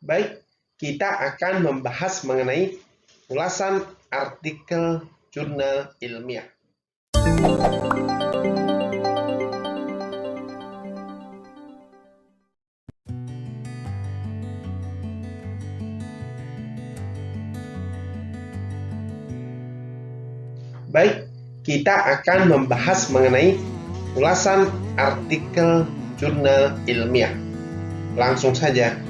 Baik, kita akan membahas mengenai ulasan artikel jurnal ilmiah. Baik, kita akan membahas mengenai ulasan artikel jurnal ilmiah. Langsung saja.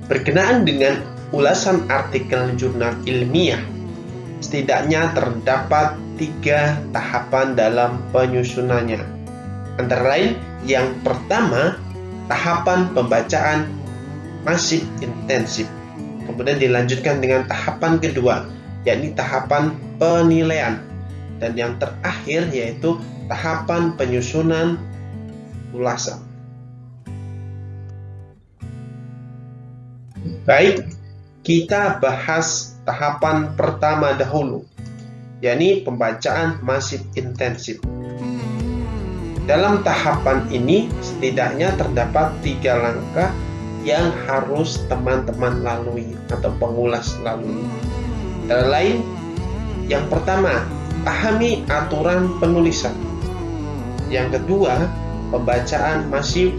Berkenaan dengan ulasan artikel jurnal ilmiah, setidaknya terdapat 3 tahapan dalam penyusunannya. Antara lain, yang pertama, tahapan pembacaan masif intensif. Kemudian dilanjutkan dengan tahapan kedua, yakni tahapan penilaian. Dan yang terakhir yaitu tahapan penyusunan ulasan. Baik, kita bahas tahapan pertama dahulu, yakni pembacaan masif intensif. Dalam tahapan ini setidaknya terdapat 3 langkah yang harus teman-teman lalui atau pengulas lalui. Antara lain, yang pertama, pahami aturan penulisan. Yang kedua, pembacaan masif.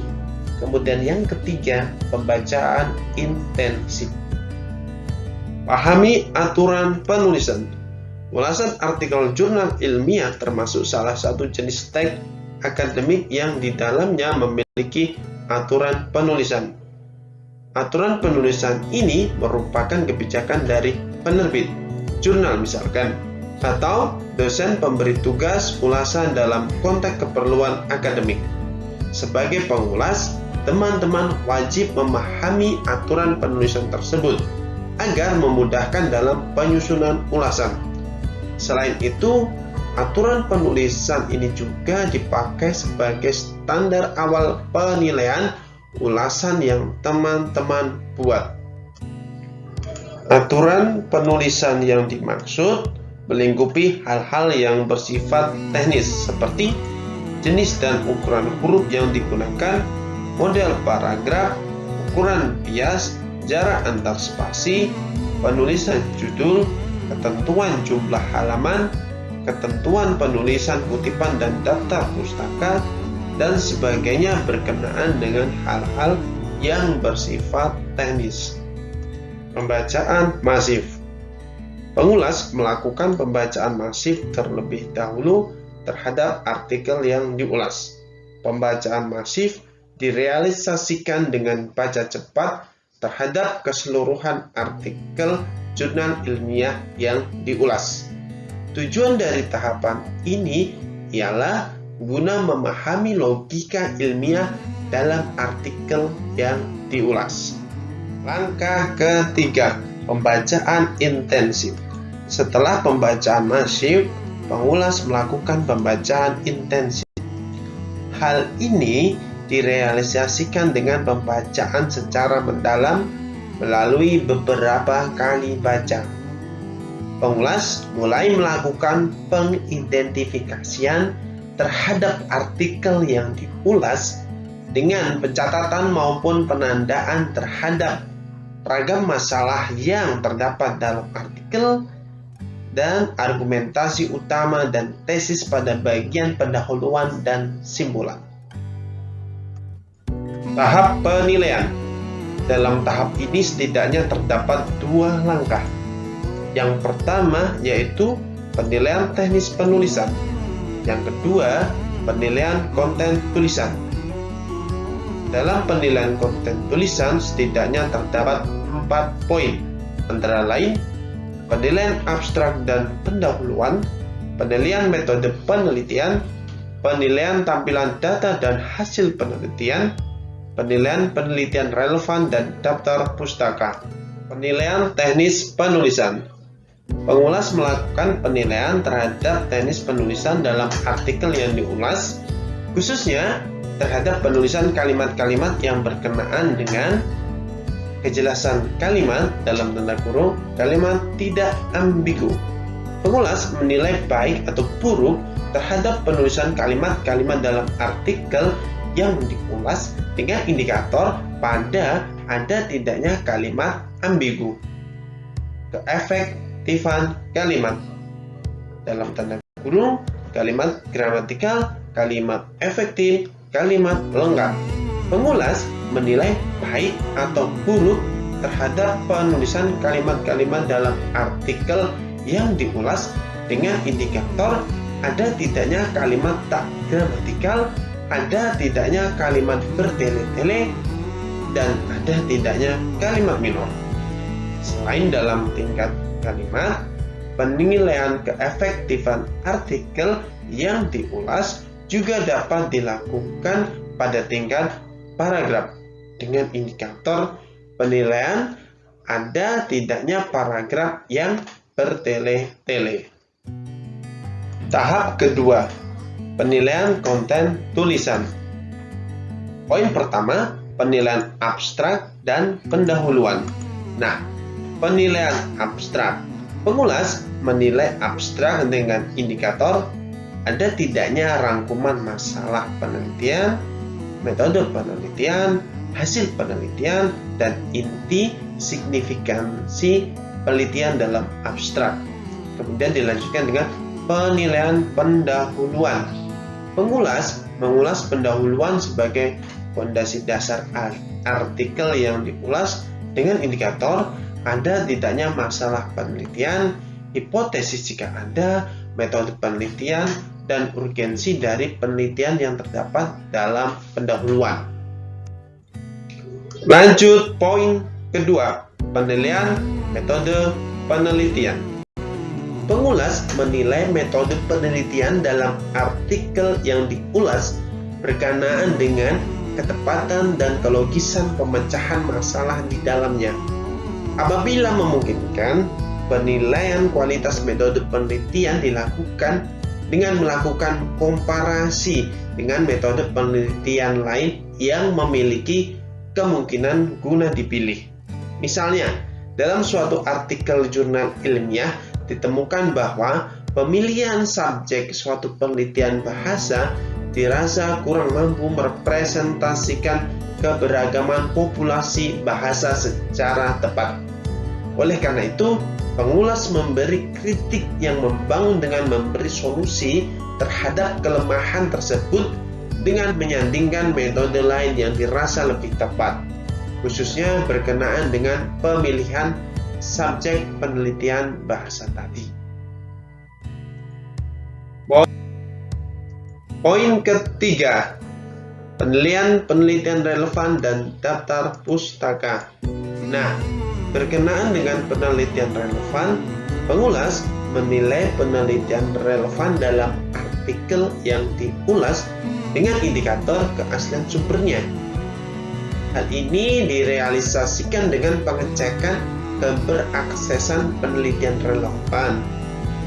Kemudian yang ketiga, pembacaan intensif. Pahami aturan penulisan. Ulasan artikel jurnal ilmiah termasuk salah satu jenis teks akademik yang di dalamnya memiliki aturan penulisan. Aturan penulisan ini merupakan kebijakan dari penerbit jurnal misalkan, atau dosen pemberi tugas ulasan dalam konteks keperluan akademik. Sebagai pengulas, teman-teman wajib memahami aturan penulisan tersebut agar memudahkan dalam penyusunan ulasan. Selain itu, aturan penulisan ini juga dipakai sebagai standar awal penilaian ulasan yang teman-teman buat. Aturan penulisan yang dimaksud melingkupi hal-hal yang bersifat teknis seperti jenis dan ukuran huruf yang digunakan, model paragraf, ukuran bias, jarak antar spasi, penulisan judul, ketentuan jumlah halaman, ketentuan penulisan kutipan dan daftar pustaka, dan sebagainya berkenaan dengan hal-hal yang bersifat teknis. Pembacaan masif. Pengulas melakukan pembacaan masif terlebih dahulu terhadap artikel yang diulas. Pembacaan masif direalisasikan dengan baca cepat terhadap keseluruhan artikel jurnal ilmiah yang diulas. Tujuan dari tahapan ini ialah guna memahami logika ilmiah dalam artikel yang diulas. Langkah ketiga, pembacaan intensif. Setelah pembacaan masif, pengulas melakukan pembacaan intensif. Hal ini direalisasikan dengan pembacaan secara mendalam melalui beberapa kali baca. Pengulas mulai melakukan pengidentifikasian terhadap artikel yang diulas dengan pencatatan maupun penandaan terhadap ragam masalah yang terdapat dalam artikel dan argumentasi utama dan tesis pada bagian pendahuluan dan simpulan. Tahap penilaian. Dalam tahap ini setidaknya terdapat 2 langkah. Yang pertama yaitu penilaian teknis penulisan. Yang kedua, penilaian konten tulisan. Dalam penilaian konten tulisan setidaknya terdapat 4 poin, antara lain penilaian abstrak dan pendahuluan, penilaian metode penelitian, penilaian tampilan data dan hasil penelitian, penilaian penelitian relevan dan daftar pustaka. Penilaian teknis penulisan. Pengulas melakukan penilaian terhadap teknis penulisan dalam artikel yang diulas, khususnya terhadap penulisan kalimat-kalimat yang berkenaan dengan kejelasan kalimat dalam tanda kurung, kalimat tidak ambigu. Pengulas menilai baik atau buruk terhadap penulisan kalimat-kalimat dalam artikel yang diulas dengan indikator pada ada tidaknya kalimat ambigu. Keefektifan kalimat. Dalam tanda kurung, kalimat gramatikal, kalimat efektif, kalimat lengkap. Pengulas menilai baik atau buruk terhadap penulisan kalimat-kalimat dalam artikel yang diulas dengan indikator ada tidaknya kalimat tak gramatikal, ada tidaknya kalimat bertele-tele, dan ada tidaknya kalimat minor. Selain dalam tingkat kalimat, penilaian keefektifan artikel yang diulas juga dapat dilakukan pada tingkat paragraf dengan indikator penilaian ada tidaknya paragraf yang bertele-tele. Tahap kedua, penilaian konten tulisan. Poin pertama, penilaian abstrak dan pendahuluan. Nah, penilaian abstrak. Pengulas menilai abstrak dengan indikator ada tidaknya rangkuman masalah penelitian, metode penelitian, hasil penelitian, dan inti signifikansi penelitian dalam abstrak. Kemudian dilanjutkan dengan penilaian pendahuluan. Pengulas mengulas pendahuluan sebagai fondasi dasar artikel yang diulas dengan indikator ada tidaknya masalah penelitian, hipotesis jika ada, metode penelitian, dan urgensi dari penelitian yang terdapat dalam pendahuluan. Lanjut poin kedua, penilaian metode penelitian. Pengulas menilai metode penelitian dalam artikel yang diulas berkenaan dengan ketepatan dan kelogisan pemecahan masalah di dalamnya. Apabila memungkinkan, penilaian kualitas metode penelitian dilakukan dengan melakukan komparasi dengan metode penelitian lain yang memiliki kemungkinan guna dipilih. Misalnya, dalam suatu artikel jurnal ilmiah ditemukan bahwa pemilihan subjek suatu penelitian bahasa dirasa kurang mampu merepresentasikan keberagaman populasi bahasa secara tepat. Oleh karena itu, pengulas memberi kritik yang membangun dengan memberi solusi terhadap kelemahan tersebut dengan menyandingkan metode lain yang dirasa lebih tepat, khususnya berkenaan dengan pemilihan subjek penelitian bahasa tadi. Poin ketiga, penelitian relevan dan daftar pustaka. Nah, berkenaan dengan penelitian relevan, pengulas menilai penelitian relevan dalam artikel yang diulas dengan indikator keaslian sumbernya. Hal ini direalisasikan dengan pengecekan keberaksesan penelitian relevan,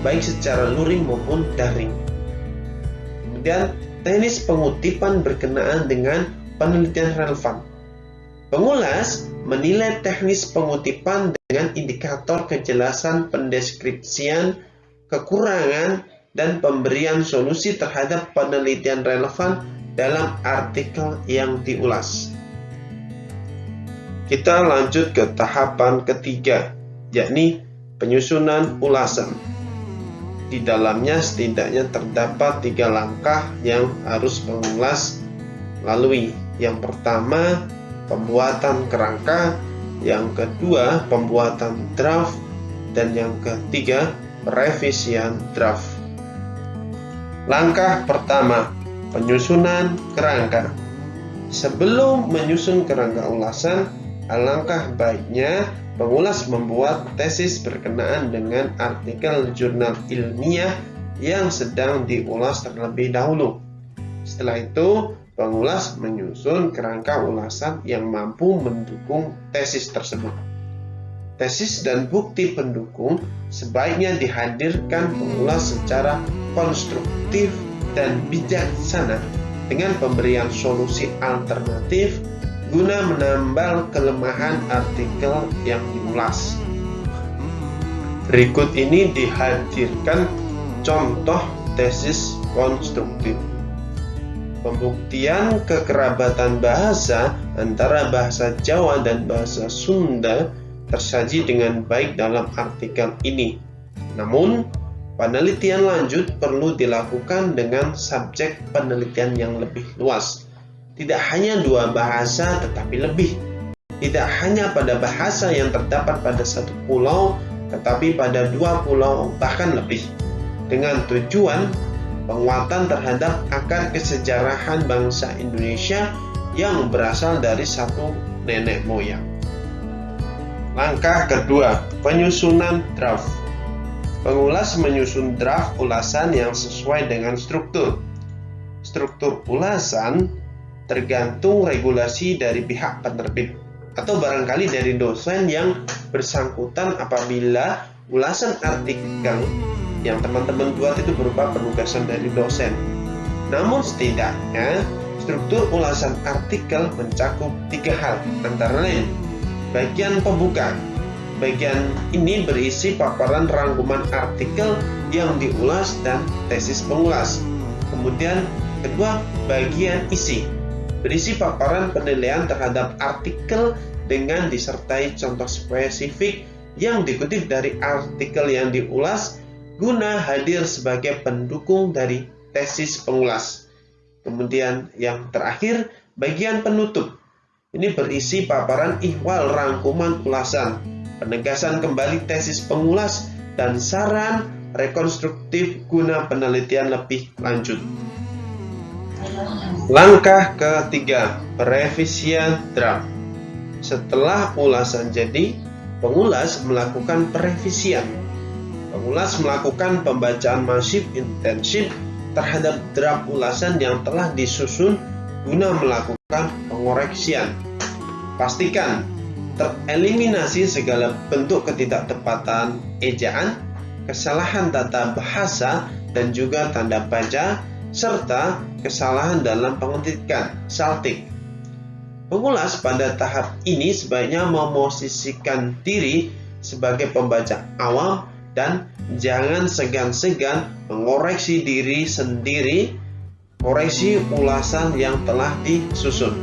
baik secara luring maupun daring. Kemudian, teknis pengutipan berkenaan dengan penelitian relevan. Pengulas menilai teknis pengutipan dengan indikator kejelasan pendeskripsian, kekurangan, dan pemberian solusi terhadap penelitian relevan dalam artikel yang diulas. Kita lanjut ke tahapan ketiga, yakni penyusunan ulasan. Di dalamnya setidaknya terdapat 3 langkah yang harus pengulas lalui. Yang pertama, pembuatan kerangka, yang kedua, pembuatan draft, dan yang ketiga, revisian draft. Langkah pertama, penyusunan kerangka. Sebelum menyusun kerangka ulasan, alangkah baiknya pengulas membuat tesis berkenaan dengan artikel jurnal ilmiah yang sedang diulas terlebih dahulu. Setelah itu, pengulas menyusun kerangka ulasan yang mampu mendukung tesis tersebut. Tesis dan bukti pendukung sebaiknya dihadirkan pengulas secara konstruktif dan bijaksana dengan pemberian solusi alternatif guna menambal kelemahan artikel yang diulas. Berikut ini dihadirkan contoh tesis konstruktif. Pembuktian kekerabatan bahasa antara bahasa Jawa dan bahasa Sunda tersaji dengan baik dalam artikel ini. Namun, penelitian lanjut perlu dilakukan dengan subjek penelitian yang lebih luas. Tidak hanya dua bahasa tetapi lebih. Tidak hanya pada bahasa yang terdapat pada satu pulau, tetapi pada dua pulau bahkan lebih. Dengan tujuan penguatan terhadap akar kesejarahan bangsa Indonesia yang berasal dari satu nenek moyang. Langkah kedua, penyusunan draft. Pengulas menyusun draft ulasan yang sesuai dengan struktur. Struktur ulasan tergantung regulasi dari pihak penerbit atau barangkali dari dosen yang bersangkutan apabila ulasan artikel yang teman-teman buat itu berupa penugasan dari dosen. Namun setidaknya struktur ulasan artikel mencakup 3 hal, antara lain bagian pembuka. Bagian ini berisi paparan rangkuman artikel yang diulas dan tesis pengulas. Kemudian kedua, bagian isi, berisi paparan penilaian terhadap artikel dengan disertai contoh spesifik yang dikutip dari artikel yang diulas guna hadir sebagai pendukung dari tesis pengulas. Kemudian yang terakhir, bagian penutup. Ini berisi paparan ihwal rangkuman ulasan, penegasan kembali tesis pengulas, dan saran rekonstruktif guna penelitian lebih lanjut. Langkah ketiga, perevisian draft. Setelah ulasan jadi, pengulas melakukan perevisian. Pengulas melakukan pembacaan masif intensif terhadap draft ulasan yang telah disusun guna melakukan pengoreksian. Pastikan tereliminasi segala bentuk ketidaktepatan ejaan, kesalahan tata bahasa, dan juga tanda baca, serta kesalahan dalam pengetikan saltik. Pengulas pada tahap ini sebaiknya memosisikan diri sebagai pembaca awam dan jangan segan-segan mengoreksi diri sendiri, koreksi ulasan yang telah disusun.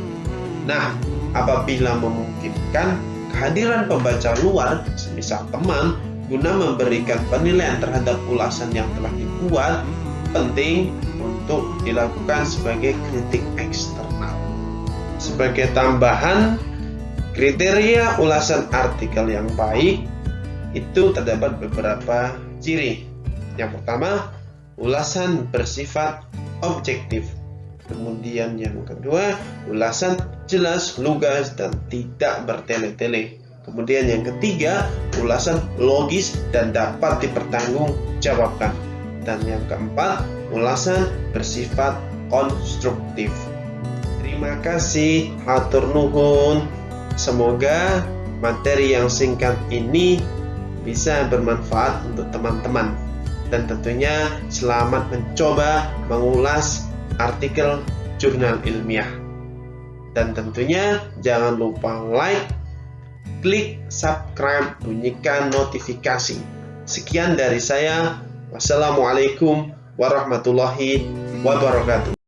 Nah, apabila memungkinkan, kehadiran pembaca luar, semisal teman, guna memberikan penilaian terhadap ulasan yang telah dibuat, penting untuk dilakukan sebagai kritik eksternal. Sebagai tambahan, kriteria ulasan artikel yang baik itu terdapat beberapa ciri. Yang pertama, ulasan bersifat objektif. Kemudian yang kedua, ulasan jelas, lugas, dan tidak bertele-tele. Kemudian yang ketiga, ulasan logis dan dapat dipertanggungjawabkan. Dan yang keempat, ulasan bersifat konstruktif. Terima kasih, hatur nuhun. Semoga materi yang singkat ini bisa bermanfaat untuk teman-teman. Dan tentunya selamat mencoba mengulas artikel jurnal ilmiah. Dan tentunya jangan lupa like, klik subscribe, bunyikan notifikasi. Sekian dari saya. Wassalamualaikum warahmatullahi wabarakatuh.